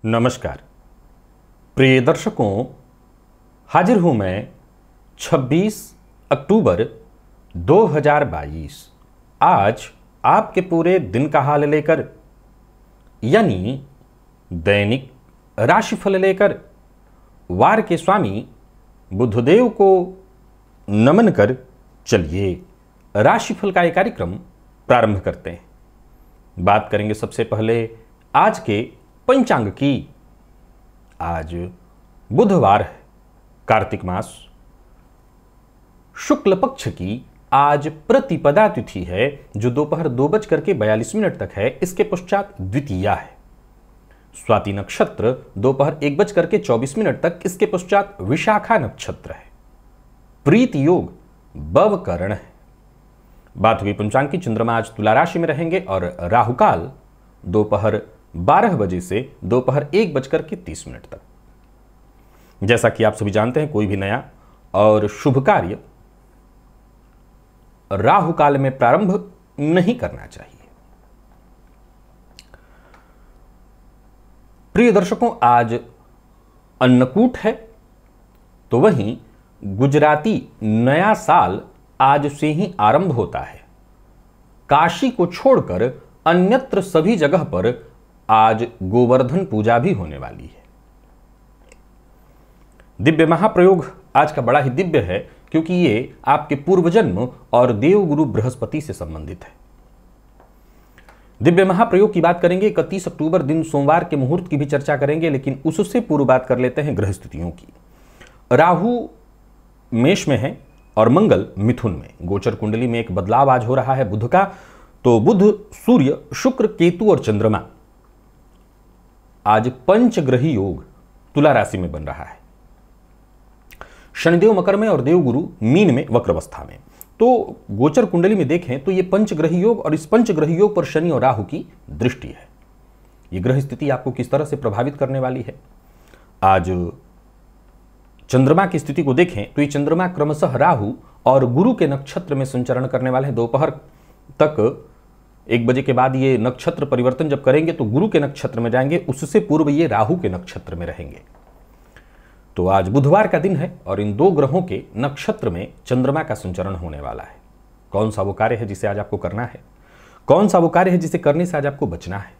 नमस्कार प्रिय दर्शकों, हाजिर हूं मैं 26 अक्टूबर 2022 आज आपके पूरे दिन का हाल लेकर, यानी दैनिक राशिफल लेकर वार के स्वामी बुधदेव को नमन कर चलिए राशिफल का एक कार्यक्रम प्रारंभ करते हैं। बात करेंगे सबसे पहले आज के पंचांग की। आज बुधवार है, कार्तिक मास, शुक्ल पक्ष की आज प्रतिपदा तिथि है जो दोपहर 2:42 तक है। इसके पश्चात द्वितीया है। स्वाति नक्षत्र दोपहर 1:24 तक, इसके पश्चात विशाखा नक्षत्र है। प्रीत योग बवकरण है। बात हुई पंचांग की। चंद्रमा आज तुला राशि में रहेंगे और राहुकाल दोपहर 12 बजे से दोपहर 1:30 तक। जैसा कि आप सभी जानते हैं, कोई भी नया और शुभ कार्य राहु काल में प्रारंभ नहीं करना चाहिए। प्रिय दर्शकों, आज अन्नकूट है, तो वहीं गुजराती नया साल आज से ही आरंभ होता है। काशी को छोड़कर अन्यत्र सभी जगह पर आज गोवर्धन पूजा भी होने वाली है। दिव्य महाप्रयोग आज का बड़ा ही दिव्य है, क्योंकि ये आपके पूर्व जन्म और देवगुरु बृहस्पति से संबंधित है। दिव्य महाप्रयोग की बात करेंगे। 31 अक्टूबर दिन सोमवार के मुहूर्त की भी चर्चा करेंगे, लेकिन उससे पूर्व बात कर लेते हैं ग्रह स्थितियों की। राहु मेष में है और मंगल मिथुन में। गोचर कुंडली में एक बदलाव आज हो रहा है बुध का। तो बुध, सूर्य, शुक्र, केतु और चंद्रमा आज पंचग्रही योग तुला राशि में बन रहा है। शनिदेव मकर में और देवगुरु मीन में वक्रावस्था में। तो गोचर कुंडली में देखें तो ये पंचग्रही योग, और इस पंचग्रही योग पर शनि और राहु की दृष्टि है। ये ग्रह स्थिति आपको किस तरह से प्रभावित करने वाली है? आज चंद्रमा की स्थिति को देखें तो ये चंद्रमा क्रमशः राहु और गुरु के नक्षत्र में संचरण करने वाले हैं। दोपहर तक 1 बजे के बाद ये नक्षत्र परिवर्तन जब करेंगे तो गुरु के नक्षत्र में जाएंगे, उससे पूर्व ये राहु के नक्षत्र में रहेंगे। तो आज बुधवार का दिन है और इन दो ग्रहों के नक्षत्र में चंद्रमा का संचरण होने वाला है। कौन सा वो कार्य है जिसे आज आपको करना है? कौन सा वो कार्य है जिसे करने से आज आपको बचना है?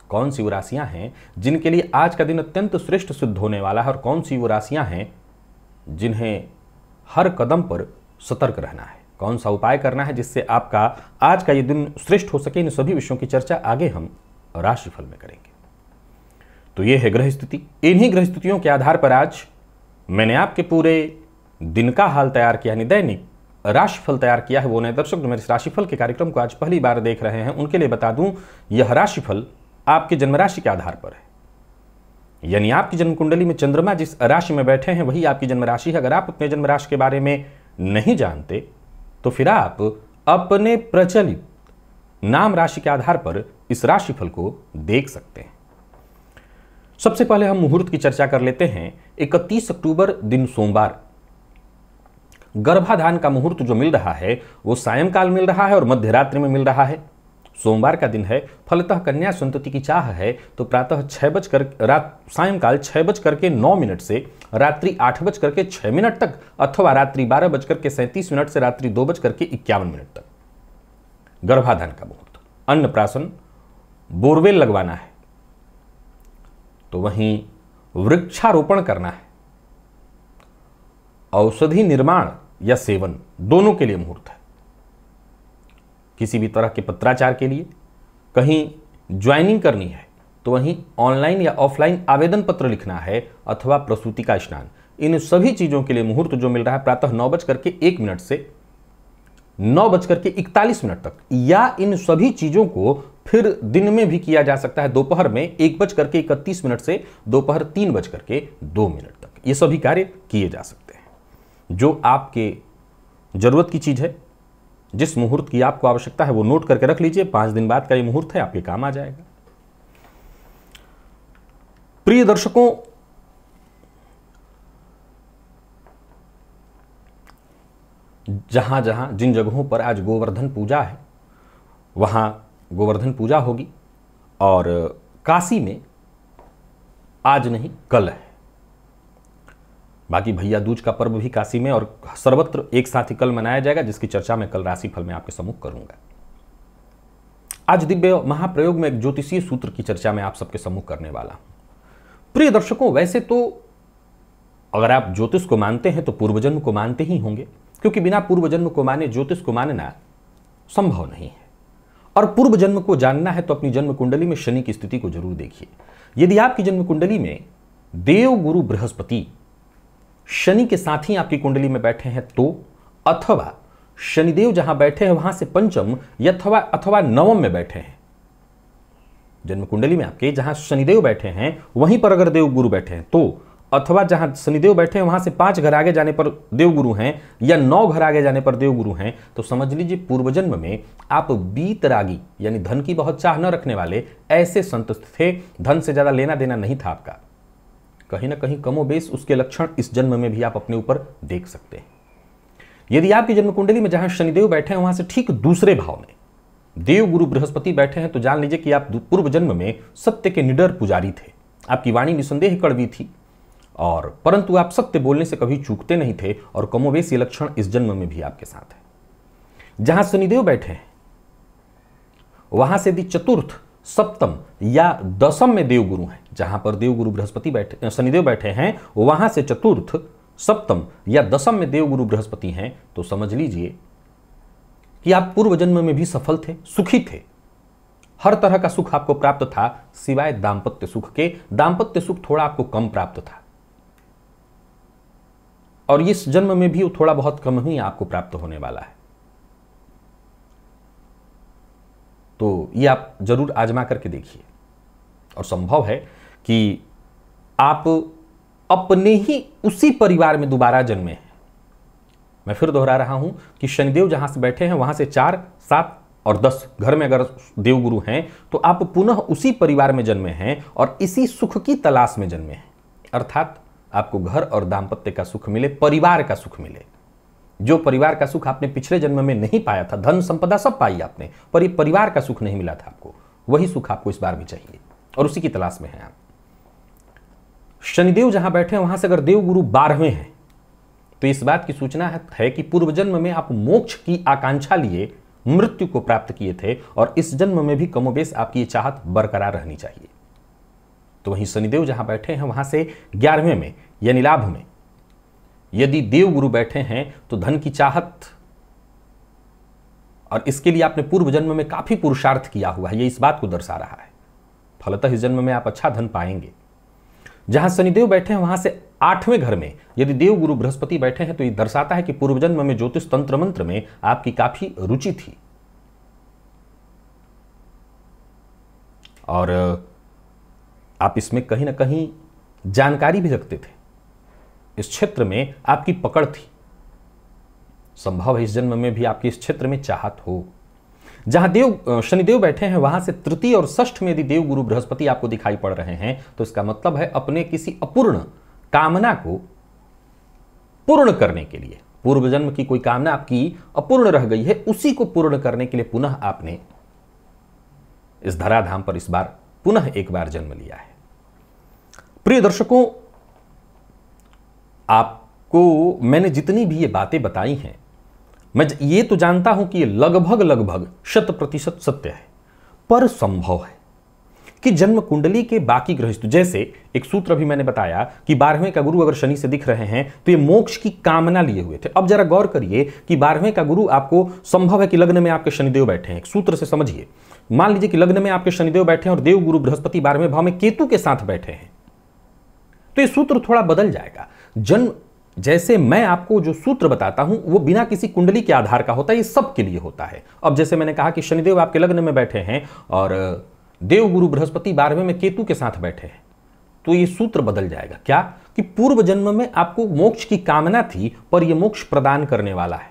कौन सी वो राशियां हैं जिनके लिए आज का दिन अत्यंत श्रेष्ठ सिद्ध होने वाला है, और कौन सी वो राशियां हैं जिन्हें हर कदम पर सतर्क रहना है? कौन सा उपाय करना है जिससे आपका आज का ये दिन श्रेष्ठ हो सके? इन सभी विषयों की चर्चा आगे हम राशिफल में करेंगे। तो ये है ग्रह स्थिति। इन्हीं ग्रह स्थितियों के आधार पर आज मैंने आपके पूरे दिन का हाल तैयार किया, यानी दैनिक राशिफल तैयार किया है। वो नए दर्शक जो मेरे राशिफल के कार्यक्रम को आज पहली बार देख रहे हैं, उनके लिए बता दूं, यह राशिफल आपके जन्म राशि के आधार पर है। यानी आपकी जन्म कुंडली में चंद्रमा जिस राशि में बैठे हैं वही आपकी जन्म राशि है। अगर आप अपने जन्म राशि के बारे में नहीं जानते तो फिर आप अपने प्रचलित नाम राशि के आधार पर इस राशिफल को देख सकते हैं। सबसे पहले हम मुहूर्त की चर्चा कर लेते हैं। 31 अक्टूबर दिन सोमवार, गर्भाधान का मुहूर्त जो मिल रहा है वो सायंकाल मिल रहा है और मध्य रात्रि में मिल रहा है। सोमवार का दिन है, फलतः कन्या संतति की चाह है। तो प्रातः सायंकाल 6:09 से रात्रि 8:06 तक, अथवा रात्रि 12:37 से रात्रि 2:51 तक गर्भाधान का मुहूर्त। अन्नप्राशन, बोरवेल लगवाना है, तो वहीं वृक्षारोपण करना है, औषधि निर्माण या सेवन, दोनों के लिए मुहूर्त है। किसी भी तरह के पत्राचार के लिए, कहीं ज्वाइनिंग करनी है, तो वहीं ऑनलाइन या ऑफलाइन आवेदन पत्र लिखना है, अथवा प्रसूति का स्नान, इन सभी चीज़ों के लिए मुहूर्त जो मिल रहा है प्रातः 9:01 से 9:41 तक, या इन सभी चीज़ों को फिर दिन में भी किया जा सकता है, दोपहर में 1:31 से दोपहर 3:02 तक ये सभी कार्य किए जा सकते हैं। जो आपके जरूरत की चीज है, जिस मुहूर्त की आपको आवश्यकता है वो नोट करके रख लीजिए। 5 दिन बाद का ये मुहूर्त है, आपके काम आ जाएगा। प्रिय दर्शकों, जहां जहां जिन जगहों पर आज गोवर्धन पूजा है वहां गोवर्धन पूजा होगी, और काशी में आज नहीं कल है। बाकी भैया दूज का पर्व भी काशी में और सर्वत्र एक साथ ही कल मनाया जाएगा, जिसकी चर्चा मैं कल राशिफल में आपके सम्मुख करूंगा। आज दिव्य महाप्रयोग में एक ज्योतिषीय सूत्र की चर्चा मैं आप सबके सम्मुख करने वाला हूं। प्रिय दर्शकों, वैसे तो अगर आप ज्योतिष को मानते हैं तो पूर्वजन्म को मानते ही होंगे, क्योंकि बिना पूर्वजन्म को माने ज्योतिष को मानना संभव नहीं है। और पूर्व जन्म को जानना है तो अपनी जन्म कुंडली में शनि की स्थिति को जरूर देखिए। यदि आपकी जन्म कुंडली में देव गुरु बृहस्पति शनि के साथ ही आपकी कुंडली में बैठे हैं तो, अथवा शनिदेव जहां बैठे हैं वहां से पंचम अथवा नवम में बैठे हैं, जन्म कुंडली में आपके जहां शनिदेव बैठे हैं वहीं पर अगर देव गुरु बैठे हैं तो, अथवा जहां शनिदेव बैठे हैं वहां से 5 घर आगे जाने पर देवगुरु हैं या 9 घर आगे जाने पर देवगुरु हैं, तो समझ लीजिए पूर्वजन्म में आप बीतरागी यानी धन की बहुत चाह न रखने वाले ऐसे संत थे। धन से ज्यादा लेना देना नहीं था आपका। कहीं ना कहीं कमोबेश उसके लक्षण इस जन्म में भी आप अपने ऊपर देख सकते हैं। यदि आपकी जन्म कुंडली में जहां शनिदेव बैठे हैं वहां से ठीक दूसरे भाव में देव गुरु बृहस्पति बैठे हैं, तो जान लीजिए कि आप पूर्व जन्म में सत्य के निडर पुजारी थे। आपकी वाणी निसंदेह कड़वी थी, और परंतु आप सत्य बोलने से कभी चूकते नहीं थे, और कमोबेश ये लक्षण इस जन्म में भी आपके साथ है। जहां शनिदेव बैठे हैं वहां से यदि चतुर्थ, सप्तम या दशम में देवगुरु हैं, जहां पर देवगुरु बृहस्पति बैठे शनिदेव बैठे हैं वहां से चतुर्थ, सप्तम या दशम में देवगुरु बृहस्पति हैं, तो समझ लीजिए कि आप पूर्व जन्म में भी सफल थे, सुखी थे। हर तरह का सुख आपको प्राप्त था सिवाय दांपत्य सुख के। दांपत्य सुख थोड़ा आपको कम प्राप्त था, और इस जन्म में भी वो थोड़ा बहुत कम ही आपको प्राप्त होने वाला है। तो ये आप जरूर आजमा करके देखिए, और संभव है कि आप अपने ही उसी परिवार में दोबारा जन्मे हैं। मैं फिर दोहरा रहा हूं कि शनिदेव जहां से बैठे हैं वहां से 4, 7 और 10 घर में अगर देवगुरु हैं तो आप पुनः उसी परिवार में जन्मे हैं और इसी सुख की तलाश में जन्मे हैं। अर्थात आपको घर और दाम्पत्य का सुख मिले, परिवार का सुख मिले। जो परिवार का सुख आपने पिछले जन्म में नहीं पाया था, धन संपदा सब पाई आपने, पर परिवार का सुख नहीं मिला था आपको, वही सुख आपको इस बार भी चाहिए और उसी की तलाश में हैं आप। शनिदेव जहां बैठे हैं वहां से अगर देवगुरु 12वें हैं तो इस बात की सूचना है कि पूर्व जन्म में आप मोक्ष की आकांक्षा लिए मृत्यु को प्राप्त किए थे, और इस जन्म में भी कमोबेश आपकी ये चाहत बरकरार रहनी चाहिए। तो वहीं शनिदेव जहां बैठे हैं वहां से 11वें में यानी लाभ में यदि देवगुरु बैठे हैं तो धन की चाहत, और इसके लिए आपने पूर्व जन्म में काफी पुरुषार्थ किया हुआ है, ये इस बात को दर्शा रहा है। फलतः इस जन्म में आप अच्छा धन पाएंगे। जहां शनिदेव बैठे हैं वहां से 8वें घर में यदि देवगुरु बृहस्पति बैठे हैं तो ये दर्शाता है कि पूर्व जन्म में ज्योतिष तंत्र मंत्र में आपकी काफी रुचि थी, और आप इसमें कहीं ना कहीं जानकारी भी रखते थे। इस क्षेत्र में आपकी पकड़ थी। संभव है इस जन्म में भी आपकी इस क्षेत्र में चाहत हो। जहां शनिदेव बैठे हैं वहां से तृतीय और षष्ठ में यदि देवगुरु बृहस्पति आपको दिखाई पड़ रहे हैं तो इसका मतलब है अपने किसी अपूर्ण कामना को पूर्ण करने के लिए, पूर्व जन्म की कोई कामना आपकी अपूर्ण रह गई है, उसी को पूर्ण करने के लिए पुनः आपने इस धराधाम पर इस बार पुनः एक बार जन्म लिया है। प्रिय दर्शकों, आपको मैंने जितनी भी ये बातें बताई हैं, मैं ये तो जानता हूं कि ये लगभग 100% सत्य है, पर संभव है कि जन्म कुंडली के बाकी ग्रहिस्थ, जैसे एक सूत्र भी मैंने बताया कि 12वें का गुरु अगर शनि से दिख रहे हैं तो ये मोक्ष की कामना लिए हुए थे। अब जरा गौर करिए कि 12वें का गुरु आपको, संभव है कि लग्न में आपके शनिदेव बैठे हैं। एक सूत्र से समझिए, मान लीजिए कि लग्न में आपके शनिदेव बैठे हैं और देव गुरु बृहस्पति 12वें भाव में केतु के साथ बैठे हैं, तो ये सूत्र थोड़ा बदल जाएगा। जन्म जैसे मैं आपको जो सूत्र बताता हूं वो बिना किसी कुंडली के आधार का होता है, ये सबके लिए होता है। अब जैसे मैंने कहा कि शनिदेव आपके लग्न में बैठे हैं और देव गुरु बृहस्पति 12वें में केतु के साथ बैठे हैं, तो ये सूत्र बदल जाएगा। क्या कि पूर्व जन्म में आपको मोक्ष की कामना थी, पर यह मोक्ष प्रदान करने वाला है।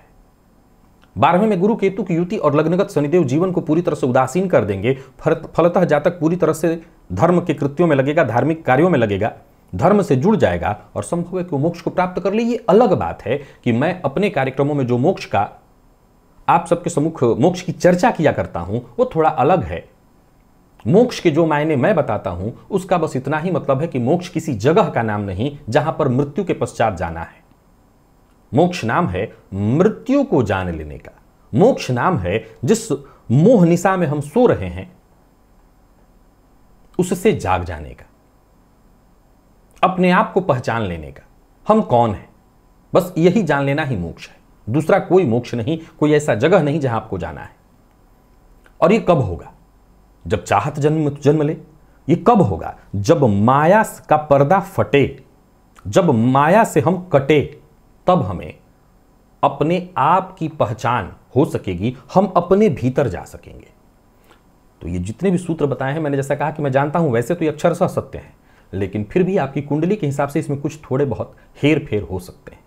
12वें में गुरु केतु की युति और लग्नगत शनिदेव जीवन को पूरी तरह से उदासीन कर देंगे। फलतः जातक पूरी तरह से धर्म के कृत्यों में लगेगा, धार्मिक कार्यों में लगेगा, धर्म से जुड़ जाएगा और संभव है कि वो मोक्ष को प्राप्त कर ले। ये अलग बात है कि मैं अपने कार्यक्रमों में जो मोक्ष का आप सबके सम्मुख मोक्ष की चर्चा किया करता हूं वो थोड़ा अलग है। मोक्ष के जो मायने मैं बताता हूं उसका बस इतना ही मतलब है कि मोक्ष किसी जगह का नाम नहीं जहां पर मृत्यु के पश्चात जाना है। मोक्ष नाम है मृत्यु को जान लेने का। मोक्ष नाम है जिस मोह निशा में हम सो रहे हैं उससे जाग जाने का, अपने आप को पहचान लेने का, हम कौन हैं, बस यही जान लेना ही मोक्ष है। दूसरा कोई मोक्ष नहीं, कोई ऐसा जगह नहीं जहां आपको जाना है। और ये कब होगा? जब चाहत जन्म ले। ये कब होगा? जब माया का पर्दा फटे, जब माया से हम कटे, तब हमें अपने आप की पहचान हो सकेगी, हम अपने भीतर जा सकेंगे। तो ये जितने भी सूत्र बताए हैं, मैंने जैसा कहा कि मैं जानता हूं वैसे तो ये अक्षरशः सत्य है, लेकिन फिर भी आपकी कुंडली के हिसाब से इसमें कुछ थोड़े बहुत हेर फेर हो सकते हैं।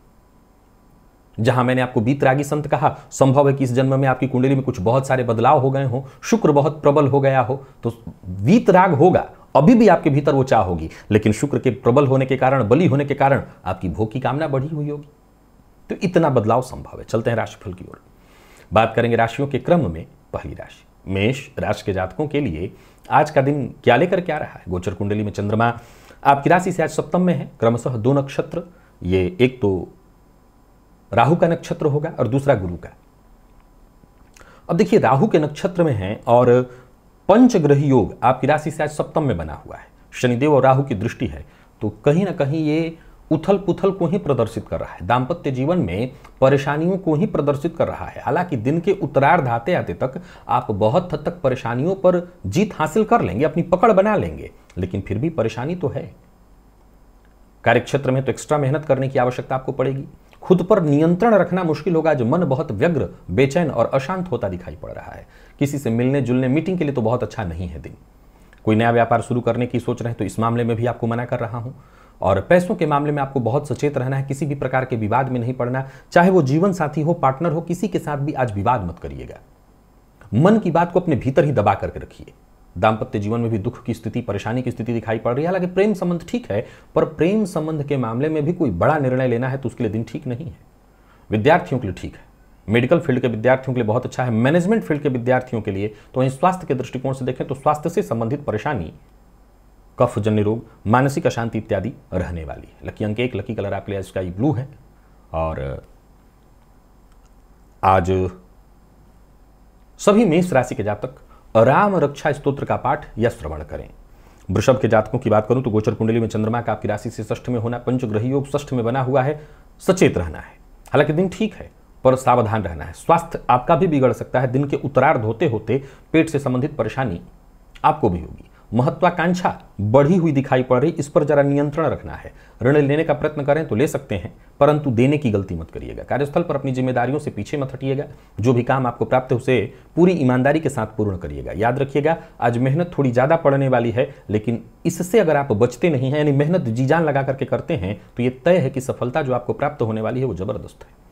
जहां मैंने आपको बीतरागी संत कहा, संभव है कि इस जन्म में आपकी कुंडली में कुछ बहुत सारे बदलाव हो गए हो, शुक्र बहुत प्रबल हो गया हो, तो वीतराग होगा। अभी भी आपके भीतर वो चाह होगी, लेकिन शुक्र के प्रबल होने के कारण, बली होने के कारण आपकी भोग की कामना बढ़ी हुई होगी। तो इतना बदलाव संभव है। चलते हैं राशिफल की ओर। बात करेंगे राशियों के क्रम में। पहली राशि मेष राशि के जातकों के लिए आज का दिन क्या लेकर क्या रहा है? गोचर कुंडली में चंद्रमा आपकी राशि से आज सप्तम में है, क्रमशः 2 नक्षत्र। ये एक तो राहु का नक्षत्र होगा और दूसरा गुरु का। अब देखिए, राहु के नक्षत्र में है और पंचग्रही योग आपकी राशि से आज सप्तम में बना हुआ है। शनिदेव और राहु की दृष्टि है, तो कहीं ना कहीं ये उथल पुथल को ही प्रदर्शित कर रहा है, दाम्पत्य जीवन में परेशानियों को ही प्रदर्शित कर रहा है। हालांकि दिन के उत्तरार्ध आते आते तक आप बहुत हद तक परेशानियों पर जीत हासिल कर लेंगे, अपनी पकड़ बना लेंगे, लेकिन फिर भी परेशानी तो है। कार्यक्षेत्र में तो एक्स्ट्रा मेहनत करने की आवश्यकता आपको पड़ेगी। खुद पर नियंत्रण रखना मुश्किल होगा। जो मन बहुत व्यग्र, बेचैन और अशांत होता दिखाई पड़ रहा है। किसी से मिलने जुलने, मीटिंग के लिए तो बहुत अच्छा नहीं है दिन। कोई नया व्यापार शुरू करने की सोच रहे हैं तो इस मामले में भी आपको मना कर रहा हूं। और पैसों के मामले में आपको बहुत सचेत रहना है, किसी भी प्रकार के विवाद में नहीं पड़ना, चाहे वो जीवन साथी हो, पार्टनर हो, किसी के साथ भी आज विवाद मत करिएगा। मन की बात को अपने भीतर ही दबा करके रखिए। दाम्पत्य जीवन में भी दुख की स्थिति, परेशानी की स्थिति दिखाई पड़ रही है। हालांकि प्रेम संबंध ठीक है, पर प्रेम संबंध के मामले में भी कोई बड़ा निर्णय लेना है तो उसके लिए दिन ठीक नहीं है। विद्यार्थियों के लिए ठीक है, मेडिकल फील्ड के विद्यार्थियों के लिए बहुत अच्छा है। मैनेजमेंट फील्ड के विद्यार्थियों के लिए तो वहीं स्वास्थ्य के दृष्टिकोण से देखें तो स्वास्थ्य से संबंधित परेशानी, कफजन्य रोग, मानसिक अशांति इत्यादि रहने वाली है। लकी अंक 1, लकी कलर आपके लिए स्काई ब्लू है। और आज सभी मेष राशि के जातक राम रक्षा स्तोत्र का पाठ या श्रवण करें। वृषभ के जातकों की बात करूं तो गोचर कुंडली में चंद्रमा का आपकी राशि से षष्ठ में होना, पंचग्रही योग षष्ठ में बना हुआ है। सचेत रहना है। हालांकि दिन ठीक है, पर सावधान रहना है। स्वास्थ्य आपका भी बिगड़ सकता है। दिन के उत्तरार्ध होते होते पेट से संबंधित परेशानी आपको भी होगी। महत्वाकांक्षा बढ़ी हुई दिखाई पड़ रही, इस पर जरा नियंत्रण रखना है। ऋण लेने का प्रयत्न करें तो ले सकते हैं, परंतु देने की गलती मत करिएगा। कार्यस्थल पर अपनी जिम्मेदारियों से पीछे मत हटिएगा। जो भी काम आपको प्राप्त है उसे पूरी ईमानदारी के साथ पूर्ण करिएगा। याद रखिएगा, आज मेहनत थोड़ी ज्यादा पड़ने वाली है, लेकिन इससे अगर आप बचते नहीं हैं, यानी मेहनत जी जान लगा करके करते हैं, तो ये तय है कि सफलता जो आपको प्राप्त होने वाली है वो जबरदस्त है।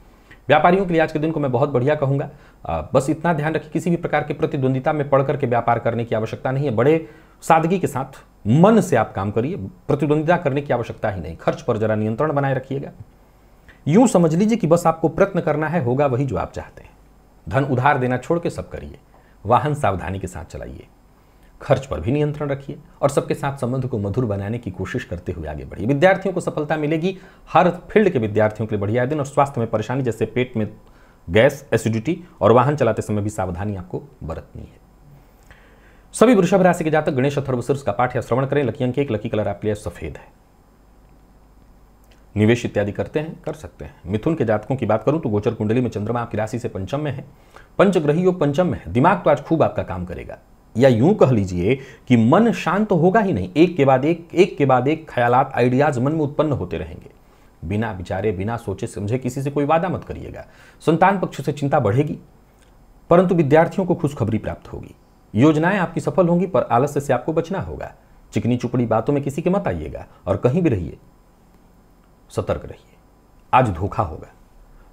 व्यापारियों के लिए आज के दिन को मैं बहुत बढ़िया कहूंगा। बस इतना ध्यान रखिए, किसी भी प्रकार की प्रतिद्वंदिता में पढ़ करके व्यापार करने की आवश्यकता नहीं है। बड़े सादगी के साथ मन से आप काम करिए, प्रतिद्वंदिता करने की आवश्यकता ही नहीं। खर्च पर जरा नियंत्रण बनाए रखिएगा। यूं समझ लीजिए कि बस आपको प्रयत्न करना है, होगा वही जो आप चाहते हैं। धन उधार देना छोड़ के सब करिए। वाहन सावधानी के साथ चलाइए। खर्च पर भी नियंत्रण रखिए और सबके साथ संबंध को मधुर बनाने की कोशिश करते हुए आगे बढ़िए। विद्यार्थियों को सफलता मिलेगी। हर फील्ड के विद्यार्थियों के लिए बढ़िया दिन। और स्वास्थ्य में परेशानी जैसे पेट में गैस, एसिडिटी और वाहन चलाते समय भी सावधानी आपको बरतनी है। सभी वृषभ राशि के जातक गणेश अथर्वशीर्ष का पाठ या श्रवण करें। लकी अंक 1, लकी कलर आपके लिए सफेद है। निवेश इत्यादि करते हैं, कर सकते हैं। मिथुन के जातकों की बात करूं तो गोचर कुंडली में चंद्रमा आपकी राशि से पंचम में है। पंचग्रही योग पंचम में है। दिमाग तो आज खूब आपका काम करेगा, या यूं कह लीजिए कि मन शांत होगा ही नहीं। एक के बाद एक ख्यालात, आइडियाज मन में उत्पन्न होते रहेंगे। बिना विचारे, बिना सोचे समझे किसी से कोई वादा मत करिएगा। संतान पक्ष से चिंता बढ़ेगी, परंतु विद्यार्थियों को खुशखबरी प्राप्त होगी। योजनाएं आपकी सफल होंगी, पर आलस्य से आपको बचना होगा। चिकनी चुपड़ी बातों में किसी के मत आइएगा, और कहीं भी रहिए सतर्क रहिए। आज धोखा होगा।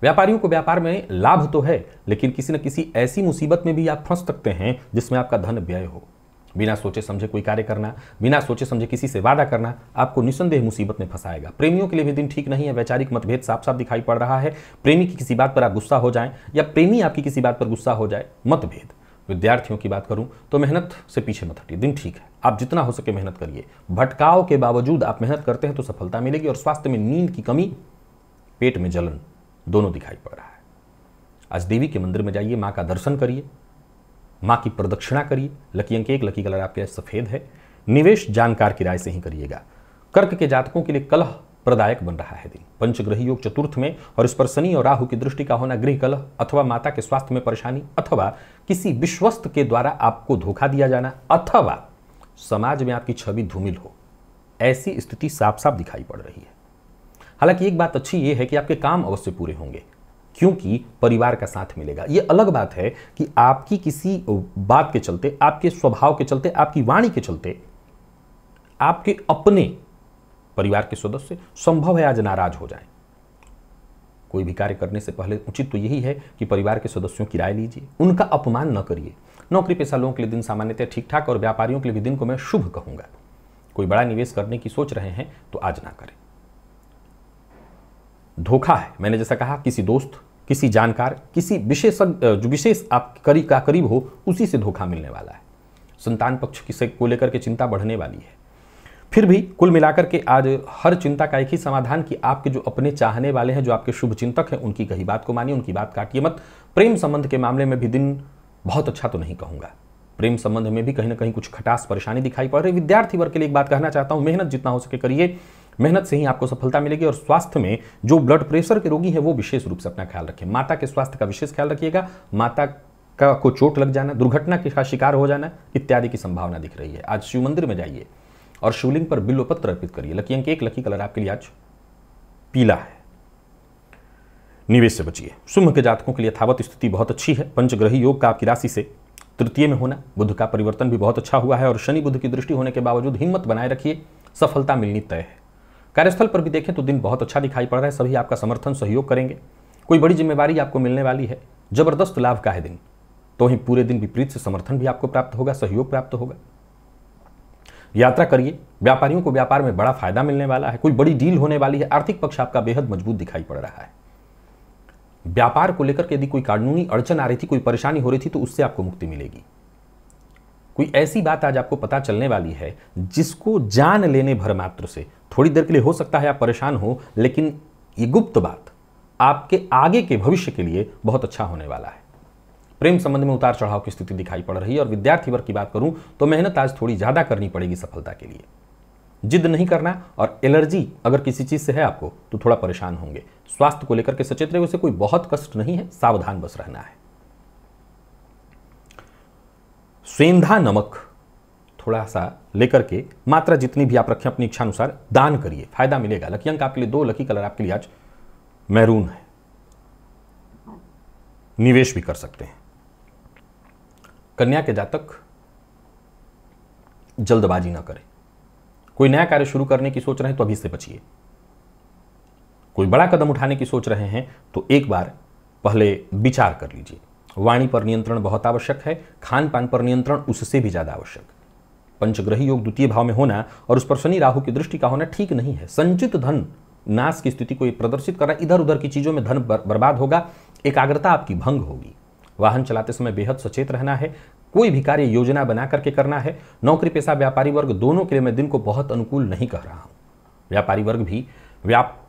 व्यापारियों को व्यापार में लाभ तो है, लेकिन किसी न किसी ऐसी मुसीबत में भी आप फंस सकते हैं जिसमें आपका धन व्यय हो। बिना सोचे समझे कोई कार्य करना, बिना सोचे समझे किसी से वादा करना आपको निस्संदेह मुसीबत में फंसाएगा। प्रेमियों के लिए भी दिन ठीक नहीं है। वैचारिक मतभेद साफ साफ दिखाई पड़ रहा है। प्रेमी की किसी बात पर आप गुस्सा हो जाएं, या प्रेमी आपकी किसी बात पर गुस्सा हो जाए, मतभेद। विद्यार्थियों की बात करूं तो मेहनत से पीछे मत हटिए। दिन ठीक है, आप जितना हो सके मेहनत करिए। भटकाव के बावजूद आप मेहनत करते हैं तो सफलता मिलेगी। और स्वास्थ्य में नींद की कमी, पेट में जलन दोनों दिखाई पड़ रहा है। आज देवी के मंदिर में जाइए, मां का दर्शन करिए, मां की प्रदक्षिणा करिए। लकी अंक 1, लकी कलर आपके सफेद है। निवेश जानकार की राय से ही करिएगा। कर्क के जातकों के लिए कलह प्रदायक बन रहा है दिन। पंचग्रही योग चतुर्थ में, और इस पर शनि और राहु की दृष्टि का होना गृह कलह अथवा माता के स्वास्थ्य में परेशानी, अथवा किसी विश्वस्त के द्वारा आपको धोखा दिया जाना, अथवा समाज में आपकी छवि धूमिल हो, ऐसी स्थिति साफ साफ दिखाई पड़ रही है। हालांकि एक बात अच्छी यह है कि आपके काम अवश्य पूरे होंगे, क्योंकि परिवार का साथ मिलेगा। यह अलग बात है कि आपकी किसी बात के चलते, आपके स्वभाव के चलते, आपकी वाणी के चलते आपके अपने परिवार के सदस्य संभव है आज नाराज हो जाएं। कोई भी कार्य करने से पहले उचित तो यही है कि परिवार के सदस्यों की राय लीजिए, उनका अपमान न करिए। नौकरी पेशा लोगों के लिए दिन सामान्यतः ठीक ठाक, और व्यापारियों के लिए भी दिन को मैं शुभ कहूंगा। कोई बड़ा निवेश करने की सोच रहे हैं तो आज ना करें। धोखा है, मैंने जैसा कहा, किसी दोस्त, किसी जानकार, किसी विशेषज्ञ जो विशेष आप करीब हो, उसी से धोखा मिलने वाला है। संतान पक्ष किसे को लेकर के चिंता बढ़ने वाली है। फिर भी कुल मिलाकर के आज हर चिंता का एक ही समाधान कि आपके जो अपने चाहने वाले हैं, जो आपके शुभ चिंतक हैं, उनकी कही बात को मानिए, उनकी बात काटिए मत। प्रेम संबंध के मामले में भी दिन बहुत अच्छा तो नहीं कहूंगा। प्रेम संबंध में भी कहीं ना कहीं कुछ खटास परेशानी दिखाई पड़ रही है। विद्यार्थी वर्ग के लिए एक बात कहना चाहता हूं, मेहनत जितना हो सके करिए। मेहनत से ही आपको सफलता मिलेगी। और स्वास्थ्य में जो ब्लड प्रेशर के रोगी हैं वो विशेष रूप से अपना ख्याल रखें। माता के स्वास्थ्य का विशेष ख्याल रखिएगा। माता का को चोट लग जाना, दुर्घटना का शिकार हो जाना इत्यादि की संभावना दिख रही है। आज शिव मंदिर में जाइए और शिवलिंग पर बिल्वपत्र अर्पित करिए। लकी अंक 1, लकी कलर आपके लिए आज पीला है। निवेश से बचिए। सिंह के जातकों के लिए यथावत स्थिति बहुत अच्छी है। पंचग्रही योग का आपकी राशि से तृतीय में होना, बुध का परिवर्तन भी बहुत अच्छा हुआ है, और शनि बुध की दृष्टि होने के बावजूद हिम्मत बनाए रखिए, सफलता मिलनी तय है। कार्यस्थल पर भी देखें तो दिन बहुत अच्छा दिखाई पड़ रहा है। सभी आपका समर्थन सहयोग करेंगे। कोई बड़ी जिम्मेवारी आपको मिलने वाली है। जबरदस्त लाभ का है दिन, तो ही पूरे दिन विपरीत से समर्थन भी आपको प्राप्त होगा, सहयोग प्राप्त होगा। यात्रा करिए। व्यापारियों को व्यापार में बड़ा फायदा मिलने वाला है। कोई बड़ी डील होने वाली है। आर्थिक पक्ष आपका बेहद मजबूत दिखाई पड़ रहा है। व्यापार को लेकर के यदि कोई कानूनी अड़चन आ रही थी, कोई परेशानी हो रही थी, तो उससे आपको मुक्ति मिलेगी। कोई ऐसी बात आज आपको पता चलने वाली है जिसको जान लेने भर मात्र से थोड़ी देर के लिए हो सकता है आप परेशान हो, लेकिन ये गुप्त बात आपके आगे के भविष्य के लिए बहुत अच्छा होने वाला है। प्रेम संबंध में उतार चढ़ाव की स्थिति दिखाई पड़ रही है। और विद्यार्थी वर्ग की बात करूं तो मेहनत आज थोड़ी ज्यादा करनी पड़ेगी सफलता के लिए। जिद नहीं करना, और एलर्जी अगर किसी चीज से है आपको तो थोड़ा परेशान होंगे। स्वास्थ्य को लेकर के सचेत रहे, उसे कोई बहुत कष्ट नहीं है, सावधान बस रहना है। सेंधा नमक थोड़ा सा लेकर के मात्रा जितनी भी आप रखें अपनी इच्छा अनुसार दान करिए, फायदा मिलेगा। लकी अंक आपके लिए 2, लकी कलर आपके लिए आज मैरून है। निवेश भी कर सकते हैं। कन्या के जातक जल्दबाजी ना करें। कोई नया कार्य शुरू करने की सोच रहे हैं तो अभी से बचिए। कोई बड़ा कदम उठाने की सोच रहे हैं तो एक बार पहले विचार कर लीजिए। वाणी पर नियंत्रण बहुत आवश्यक है। खान पान पर नियंत्रण उससे भी ज्यादा आवश्यक। पंचग्रही योग द्वितीय भाव में होना और उस पर शनि राहु की दृष्टि का होना ठीक नहीं है। संचित धन नाश की स्थिति को ये प्रदर्शित कर रहा है। इधर उधर की चीजों में धन बर्बाद होगा। एकाग्रता आपकी भंग होगी। वाहन चलाते समय बेहद सचेत रहना है। कोई भी कार्य योजना बना करके करना है। नौकरी पेशा व्यापारी वर्ग दोनों के लिए मैं दिन को बहुत अनुकूल नहीं कह रहा हूं। व्यापारी वर्ग भी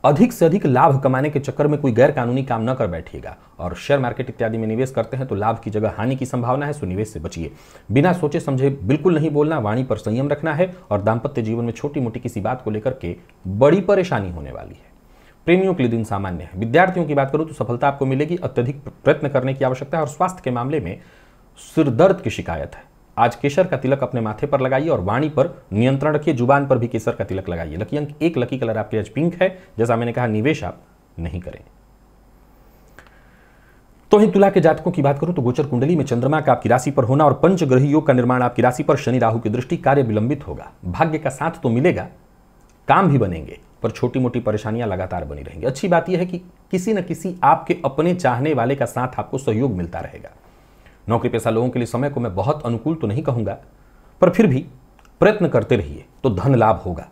अधिक से अधिक लाभ कमाने के चक्कर में कोई गैर कानूनी काम न कर बैठिएगा। और शेयर मार्केट इत्यादि में निवेश करते हैं तो लाभ की जगह हानि की संभावना है, सो निवेश से बचिए। बिना सोचे समझे बिल्कुल नहीं बोलना, वाणी पर संयम रखना है। और दाम्पत्य जीवन में छोटी मोटी किसी बात को लेकर के बड़ी परेशानी होने वाली है। प्रेमियों के लिए दिन सामान्य है। विद्यार्थियों की बात करूं तो सफलता आपको मिलेगी। अत्यधिक प्रयत्न करने की आवश्यकता है। और स्वास्थ्य के मामले में सिर दर्द की शिकायत है, आज केसर का तिलक अपने माथे पर लगाइए और वाणी पर नियंत्रण रखिए, जुबान पर भी केसर का तिलक लगाइए। लकी अंक 1, लकी कलर आपके आज पिंक है। जैसा मैंने कहा, निवेश आप नहीं करें। तो ही तुला के जातकों की बात करूं तो गोचर कुंडली में चंद्रमा का आपकी राशि पर होना और पंचग्रही योग का निर्माण आपकी राशि पर शनि राहु की दृष्टि, कार्य विलंबित होगा। भाग्य का साथ तो मिलेगा, काम भी बनेंगे, पर छोटी मोटी परेशानियां लगातार बनी रहेंगी। अच्छी बात यह है कि किसी न किसी आपके अपने चाहने वाले का साथ आपको सहयोग मिलता रहेगा। नौकरी पेशा लोगों के लिए समय को मैं बहुत अनुकूल तो नहीं कहूंगा, पर फिर भी प्रयत्न करते रहिए तो धन लाभ होगा।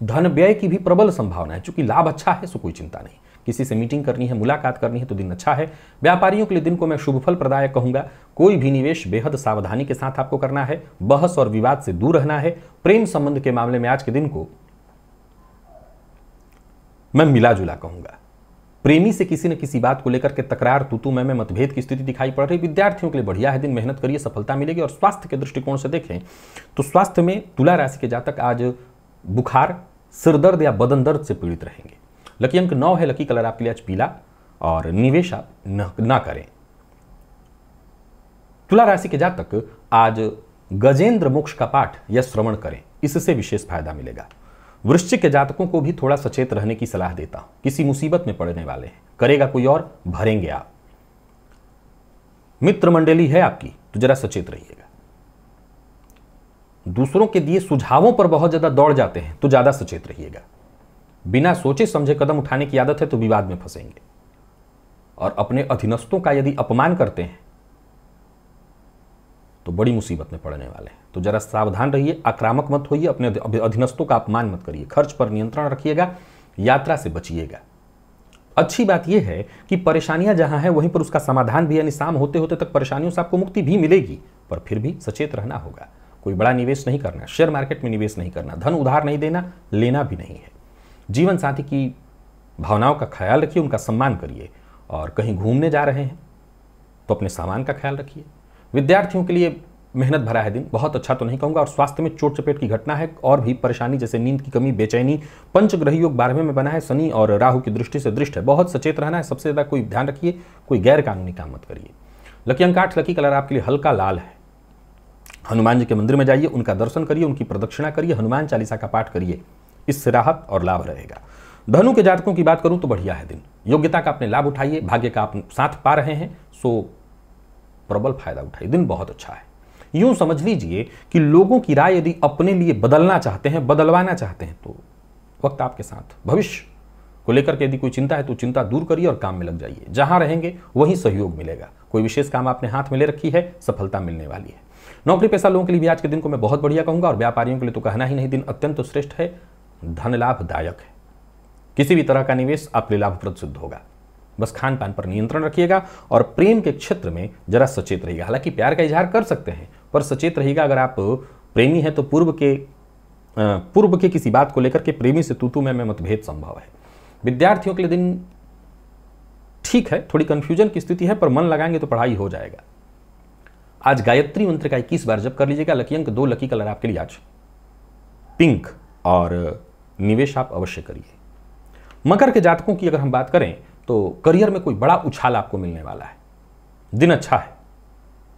धन व्यय की भी प्रबल संभावना है। चूंकि लाभ अच्छा है सो कोई चिंता नहीं। किसी से मीटिंग करनी है, मुलाकात करनी है तो दिन अच्छा है। व्यापारियों के लिए दिन को मैं शुभ फल प्रदायक कहूंगा। कोई भी निवेश बेहद सावधानी के साथ आपको करना है। बहस और विवाद से दूर रहना है। प्रेम संबंध के मामले में आज के दिन को मैं मिला जुला कहूंगा। प्रेमी से किसी न किसी बात को लेकर के तकरार, तू मैं मतभेद की स्थिति दिखाई पड़ रही। विद्यार्थियों के लिए बढ़िया है दिन, मेहनत करिए, सफलता मिलेगी। और स्वास्थ्य के दृष्टिकोण से देखें तो स्वास्थ्य में तुला राशि के जातक आज बुखार, सिरदर्द या बदन दर्द से पीड़ित रहेंगे। लकी अंक 9 है, लकी कलर आपके लिए आज पीला और निवेश आप ना करें। तुला राशि के जातक आज गजेंद्र मोक्ष का पाठ या श्रवण करें, इससे विशेष फायदा मिलेगा। वृश्चिक के जातकों को भी थोड़ा सचेत रहने की सलाह देता हूं। किसी मुसीबत में पड़ने वाले हैं, करेगा कोई और, भरेंगे आप। मित्र मंडली है आपकी तो जरा सचेत रहिएगा। दूसरों के दिए सुझावों पर बहुत ज्यादा दौड़ जाते हैं तो ज्यादा सचेत रहिएगा। बिना सोचे समझे कदम उठाने की आदत है तो विवाद में फंसेंगे। और अपने अधीनस्थों का यदि अपमान करते हैं तो बड़ी मुसीबत में पड़ने वाले हैं। तो जरा सावधान रहिए, आक्रामक मत होइए, अपने अधीनस्थों का अपमान मत करिए। खर्च पर नियंत्रण रखिएगा, यात्रा से बचिएगा। अच्छी बात यह है कि परेशानियां जहां हैं वहीं पर उसका समाधान भी, यानी शाम होते होते तक परेशानियों से आपको मुक्ति भी मिलेगी, पर फिर भी सचेत रहना होगा। कोई बड़ा निवेश नहीं करना, शेयर मार्केट में निवेश नहीं करना, धन उधार नहीं देना, लेना भी नहीं है। जीवन साथी की भावनाओं का ख्याल रखिए, उनका सम्मान करिए। और कहीं घूमने जा रहे हैं तो अपने सामान का ख्याल रखिए। विद्यार्थियों के लिए मेहनत भरा है दिन, बहुत अच्छा तो नहीं कहूंगा। और स्वास्थ्य में चोट चपेट की घटना है और भी परेशानी, जैसे नींद की कमी, बेचैनी। पंचग्रही योग 12वें में बना है, शनि और राहु की दृष्टि से दृष्ट है। बहुत सचेत रहना है। सबसे ज्यादा कोई ध्यान रखिए, कोई गैर कानूनी काम मत करिए। लकी अंक 8, लकी कलर आपके लिए हल्का लाल है। हनुमान जी के मंदिर में जाइए, उनका दर्शन करिए, उनकी प्रदक्षिणा करिए, हनुमान चालीसा का पाठ करिए, इससे राहत और लाभ रहेगा। धनु के जातकों की बात करूं तो बढ़िया है दिन। योग्यता का अपने लाभ उठाइए, भाग्य का आप साथ पा रहे हैं सो प्रबल फायदा उठाइए। दिन बहुत अच्छा है। यूं समझ लीजिए कि लोगों की राय यदि अपने लिए बदलना चाहते हैं, बदलवाना चाहते हैं तो वक्त आपके साथ। भविष्य को लेकर के यदि कोई चिंता है तो चिंता दूर करिए और काम में लग जाइए। जहां रहेंगे वहीं सहयोग मिलेगा। कोई विशेष काम आपने हाथ में ले रखी है, सफलता मिलने वाली है। नौकरी पेशा लोगों के लिए भी आज के दिन को मैं बहुत बढ़िया कहूंगा। और व्यापारियों के लिए तो कहना ही नहीं, दिन अत्यंत श्रेष्ठ है, धन लाभदायक है। किसी भी तरह का निवेश आपके लिए लाभप्रद सिद्ध होगा। बस खान पान पर नियंत्रण रखिएगा और प्रेम के क्षेत्र में जरा सचेत रहिएगा। हालांकि प्यार का इजहार कर सकते हैं, पर सचेत रहिएगा। अगर आप प्रेमी हैं तो पूर्व के किसी बात को लेकर के प्रेमी से तू मैं मतभेद संभव है। विद्यार्थियों के लिए दिन ठीक है, थोड़ी कंफ्यूजन की स्थिति है, पर मन लगाएंगे तो पढ़ाई हो जाएगा। आज गायत्री मंत्र का 21 बार जप कर लीजिएगा। लकी अंक 2, लकी कलर आपके लिए आज पिंक और निवेश आप अवश्य करिए। मकर के जातकों की अगर हम बात करें तो करियर में कोई बड़ा उछाल आपको मिलने वाला है। दिन अच्छा है,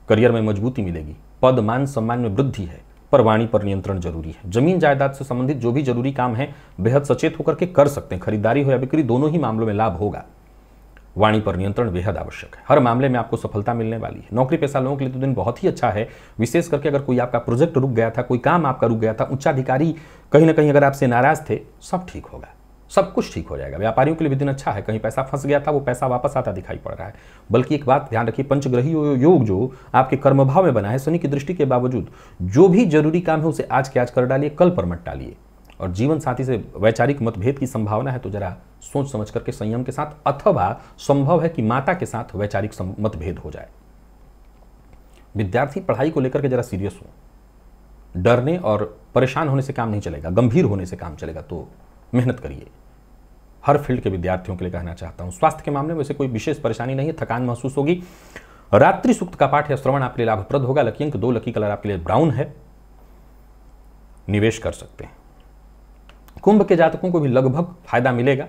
करियर में मजबूती मिलेगी, पद मान सम्मान में वृद्धि है, पर वाणी पर नियंत्रण जरूरी है। जमीन जायदाद से संबंधित जो भी जरूरी काम है बेहद सचेत होकर के कर सकते हैं। खरीदारी हो या बिक्री, दोनों ही मामलों में लाभ होगा। वाणी पर नियंत्रण बेहद आवश्यक है। हर मामले में आपको सफलता मिलने वाली है। नौकरी पेशा लोगों के लिए तो दिन बहुत ही अच्छा है। विशेष करके अगर कोई आपका प्रोजेक्ट रुक गया था, कोई काम आपका रुक गया था, उच्चाधिकारी कहीं ना कहीं अगर आपसे नाराज थे, सब ठीक होगा, सब कुछ ठीक हो जाएगा। व्यापारियों के लिए भी दिन अच्छा है। कहीं पैसा फंस गया था, वो पैसा वापस आता दिखाई पड़ रहा है। बल्कि एक बात ध्यान रखिए, पंचग्रही योग जो आपके कर्म भाव में बना है शनि की दृष्टि के बावजूद, जो भी जरूरी काम है उसे आज के आज कर डालिए, कल पर मत टालिए। और जीवन साथी से वैचारिक मतभेद की संभावना है तो जरा सोच समझ करके संयम के साथ, अथवा संभव है कि माता के साथ वैचारिक मतभेद हो जाए। विद्यार्थी पढ़ाई को लेकर के जरा सीरियस हो। डरने और परेशान होने से काम नहीं चलेगा, गंभीर होने से काम चलेगा। तो मेहनत करिए। हर फील्ड के विद्यार्थियों के लिए कहना चाहता हूं। स्वास्थ्य के मामले में वैसे कोई विशेष परेशानी नहीं है, थकान महसूस होगी। रात्रि सूक्त का पाठ या श्रवण आपके लिए लाभप्रद होगा। लकी अंक 2, लकी कलर आपके लिए ब्राउन है, निवेश कर सकते हैं। कुंभ के जातकों को भी लगभग फायदा मिलेगा।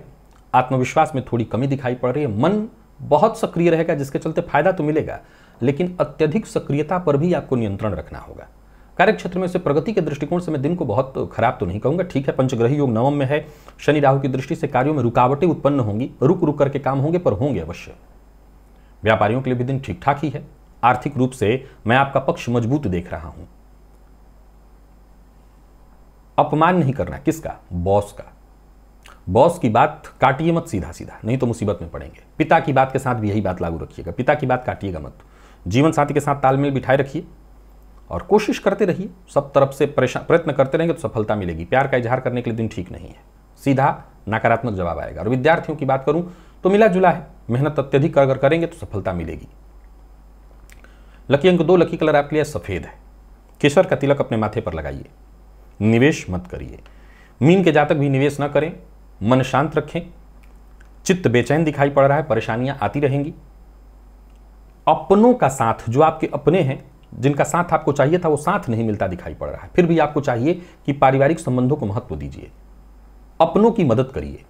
आत्मविश्वास में थोड़ी कमी दिखाई पड़ रही है। मन बहुत सक्रिय रहेगा, जिसके चलते फायदा तो मिलेगा, लेकिन अत्यधिक सक्रियता पर भी आपको नियंत्रण रखना होगा। कार्यक्षेत्र में से प्रगति के दृष्टिकोण से मैं दिन को बहुत खराब तो नहीं कहूंगा, ठीक है। पंचग्रही योग नवम में है, शनि राहु की दृष्टि से कार्यों में रुकावटें उत्पन्न होंगी, रुक रुक करके काम होंगे, पर होंगे अवश्य। व्यापारियों के लिए भी दिन ठीक ठाक ही है। आर्थिक रूप से मैं आपका पक्ष मजबूत देख रहा हूं। अपमान नहीं करना, किसका? बॉस का। बॉस की बात काटिए मत सीधा सीधा, नहीं तो मुसीबत में पड़ेंगे। पिता की बात के साथ भी यही बात लागू रखिएगा, पिता की बात काटिएगा मत। जीवन साथी के साथ तालमेल बिठाए रखिए और कोशिश करते रहिए, सब तरफ से प्रयत्न करते रहेंगे तो सफलता मिलेगी। प्यार का इजहार करने के लिए दिन ठीक नहीं है, सीधा नकारात्मक जवाब आएगा। और विद्यार्थियों की बात करूं तो मिला जुला है, मेहनत अत्यधिक अगर करेंगे तो सफलता मिलेगी। लकी अंक 2, लकी कलर आपके लिए सफेद है। केसर का तिलक अपने माथे पर लगाइए। निवेश मत करिए। मीन के जातक भी निवेश न करें, मन शांत रखें। चित्त बेचैन दिखाई पड़ रहा है, परेशानियां आती रहेंगी। अपनों का साथ, जो आपके अपने हैं, जिनका साथ आपको चाहिए था वो साथ नहीं मिलता दिखाई पड़ रहा है। फिर भी आपको चाहिए कि पारिवारिक संबंधों को महत्व दीजिए, अपनों की मदद करिए।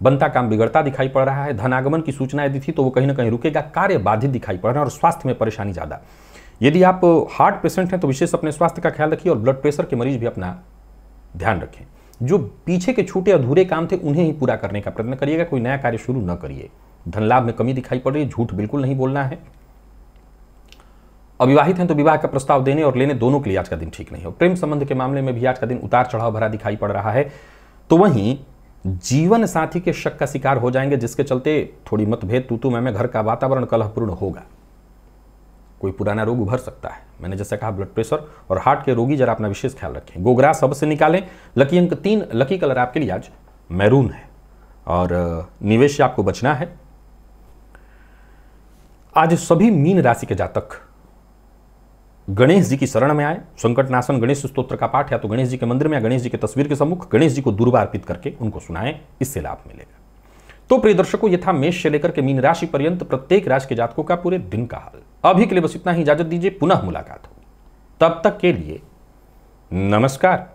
बनता काम बिगड़ता दिखाई पड़ रहा है। धनागमन की सूचना यदि थी तो वो कहीं ना कहीं रुकेगा। कार्य बाधित दिखाई पड़ रहा है और स्वास्थ्य में परेशानी ज्यादा। यदि आप हार्ट पेशेंट हैं तो विशेष अपने स्वास्थ्य का ख्याल रखिए और ब्लड प्रेशर के मरीज भी अपना ध्यान रखें। जो पीछे के छूटे अधूरे काम थे उन्हें ही पूरा करने का प्रयत्न करिएगा, कोई नया कार्य शुरू न करिए। धन लाभ में कमी दिखाई पड़ रही है, झूठ बिल्कुल नहीं बोलना है। अविवाहित हैं तो विवाह का प्रस्ताव देने और लेने दोनों के लिए आज का दिन ठीक नहीं हो। प्रेम संबंध के मामले में भी आज का दिन उतार चढ़ाव भरा दिखाई पड़ रहा है। तो वहीं जीवन साथी के शक का शिकार हो जाएंगे, जिसके चलते थोड़ी मतभेद, तू मैं घर का वातावरण कलहपूर्ण होगा। कोई पुराना रोग उभर सकता है। मैंने जैसे कहा, ब्लड प्रेशर और हार्ट के रोगी जरा अपना विशेष ख्याल रखें। गोग्रास सबसे निकालें। लकी अंक 3, लकी कलर आपके लिए आज मैरून है और निवेश से आपको बचना है। आज सभी मीन राशि के जातक गणेश जी की शरण में आए। संकटनाशन गणेश स्तोत्र का पाठ या तो गणेश जी के मंदिर में या गणेश जी की तस्वीर के सम्मुख गणेश जी को दुर्वा अर्पित करके उनको सुनाएं, इससे लाभ मिलेगा। तो प्रिय दर्शकों, ये था मेष से लेकर के मीन राशि पर्यंत प्रत्येक राशि के जातकों का पूरे दिन का हाल। अभी के लिए बस इतना ही, इजाजत दीजिए, पुनः मुलाकात हो। तब तक के लिए नमस्कार।